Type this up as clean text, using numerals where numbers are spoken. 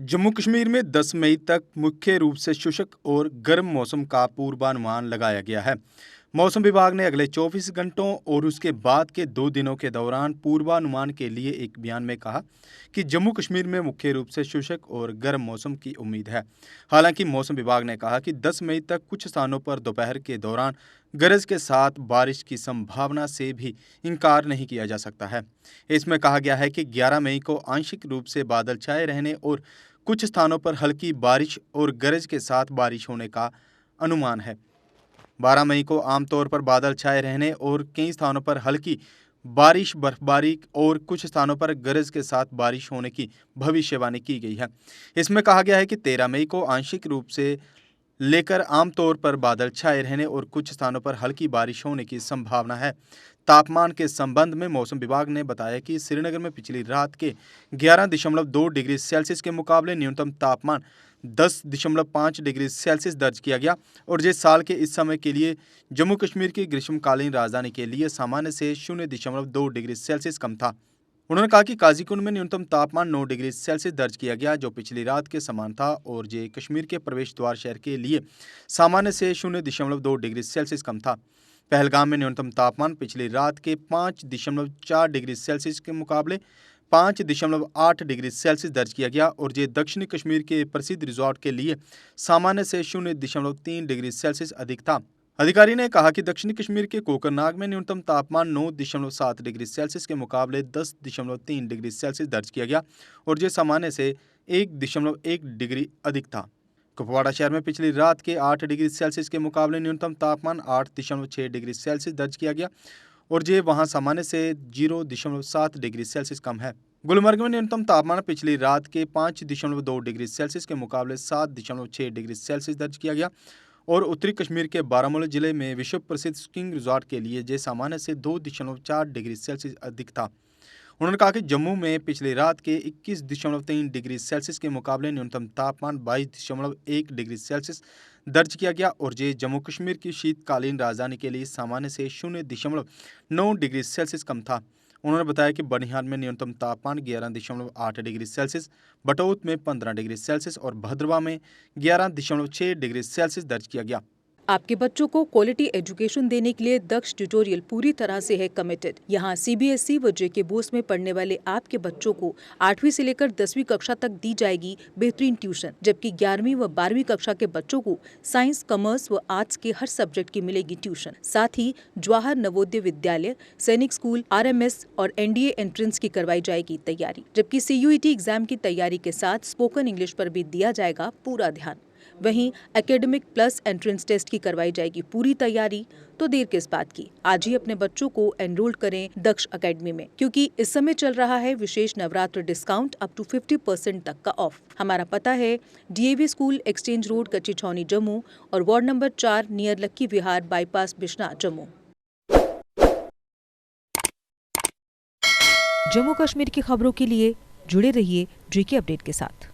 जम्मू कश्मीर में 10 मई तक मुख्य रूप से शुष्क और गर्म मौसम का पूर्वानुमान लगाया गया है। मौसम विभाग ने अगले 24 घंटों और उसके बाद के 2 दिनों के दौरान पूर्वानुमान के लिए एक बयान में कहा कि जम्मू कश्मीर में मुख्य रूप से शुष्क और गर्म मौसम की उम्मीद है। हालांकि मौसम विभाग ने कहा कि 10 मई तक कुछ स्थानों पर दोपहर के दौरान गरज के साथ बारिश की संभावना से भी इनकार नहीं किया जा सकता है। इसमें कहा गया है कि 11 मई को आंशिक रूप से बादल छाए रहने और कुछ स्थानों पर हल्की बारिश और गरज के साथ बारिश होने का अनुमान है। 12 मई को आमतौर पर बादल छाए रहने और कई स्थानों पर हल्की बारिश, बर्फबारी और कुछ स्थानों पर गरज के साथ बारिश होने की भविष्यवाणी की गई है। इसमें कहा गया है कि 13 मई को आंशिक रूप से लेकर आमतौर पर बादल छाए रहने और कुछ स्थानों पर हल्की बारिश होने की संभावना है। तापमान के संबंध में मौसम विभाग ने बताया कि श्रीनगर में पिछली रात के 11.2 डिग्री सेल्सियस के मुकाबले न्यूनतम तापमान 10.5 डिग्री सेल्सियस दर्ज किया गया और ये साल के इस समय के लिए जम्मू कश्मीर की ग्रीष्मकालीन राजधानी के लिए सामान्य से 0.2 डिग्री सेल्सियस कम था। उन्होंने कहा कि काजीकुंड में न्यूनतम तापमान 9 डिग्री सेल्सियस दर्ज किया गया, जो पिछली रात के समान था और ये कश्मीर के प्रवेश द्वार शहर के लिए सामान्य से 0.2 डिग्री सेल्सियस कम था। पहलगाम में न्यूनतम तापमान पिछली रात के 5.4 डिग्री सेल्सियस के मुकाबले 5.8 डिग्री सेल्सियस दर्ज किया गया और ये दक्षिणी कश्मीर के प्रसिद्ध रिजॉर्ट के लिए सामान्य से 0.3 डिग्री सेल्सियस अधिक था। अधिकारी ने कहा कि दक्षिणी कश्मीर के कोकरनाग में न्यूनतम तापमान 9.7 डिग्री सेल्सियस के मुकाबले 10.3 डिग्री सेल्सियस दर्ज किया गया और ये सामान्य से 1.1 डिग्री अधिक था। कुपवाड़ा शहर में पिछली रात के 8 डिग्री सेल्सियस के मुकाबले न्यूनतम तापमान 8.6 डिग्री सेल्सियस दर्ज किया गया और ये वहां सामान्य से 0.7 डिग्री सेल्सियस कम है। गुलमर्ग में न्यूनतम तापमान पिछली रात के 5.2 डिग्री सेल्सियस के मुकाबले 7.6 डिग्री सेल्सियस दर्ज किया गया और उत्तरी कश्मीर के बारामूला जिले में विश्व प्रसिद्ध स्कीइंग रिजॉर्ट के लिए ये सामान्य से 2.4 डिग्री सेल्सियस अधिक था। उन्होंने कहा कि जम्मू में पिछली रात के 21.3 डिग्री सेल्सियस के मुकाबले न्यूनतम तापमान 22.1 डिग्री सेल्सियस दर्ज किया गया और ये जम्मू कश्मीर की शीतकालीन राजधानी के लिए सामान्य से 0.9 डिग्री सेल्सियस कम था। उन्होंने बताया कि बनिहाल में न्यूनतम तापमान 11.8 डिग्री सेल्सियस, बटौत में 15 डिग्री सेल्सियस और भद्रवा में 11.6 डिग्री सेल्सियस दर्ज किया गया। आपके बच्चों को क्वालिटी एजुकेशन देने के लिए दक्ष ट्यूटोरियल पूरी तरह से है कमिटेड। यहाँ सीबीएसई व जेके बोर्ड में पढ़ने वाले आपके बच्चों को 8वीं से लेकर 10वीं कक्षा तक दी जाएगी बेहतरीन ट्यूशन, जबकि 11वीं व 12वीं कक्षा के बच्चों को साइंस, कॉमर्स व आर्ट्स के हर सब्जेक्ट की मिलेगी ट्यूशन। साथ ही जवाहर नवोदय विद्यालय, सैनिक स्कूल, RMS और NDA एंट्रेंस की करवाई जाएगी तैयारी, जबकि CUET एग्जाम की तैयारी के साथ स्पोकन इंग्लिश पर भी दिया जाएगा पूरा ध्यान। वहीं एकेडमिक प्लस एंट्रेंस टेस्ट की करवाई जाएगी पूरी तैयारी। तो देर किस बात की, आज ही अपने बच्चों को एनरोल करें दक्ष एकेडमी में, क्योंकि इस समय चल रहा है विशेष नवरात्र डिस्काउंट अप टू 50% तक का ऑफ। हमारा पता है DAV स्कूल, एक्सचेंज रोड, कच्ची छावनी, जम्मू और वार्ड नंबर 4 नियर लक्की विहार बाईपास, बिश्ना, जम्मू। जम्मू कश्मीर की खबरों के लिए जुड़े रहिए GK अपडेट के साथ।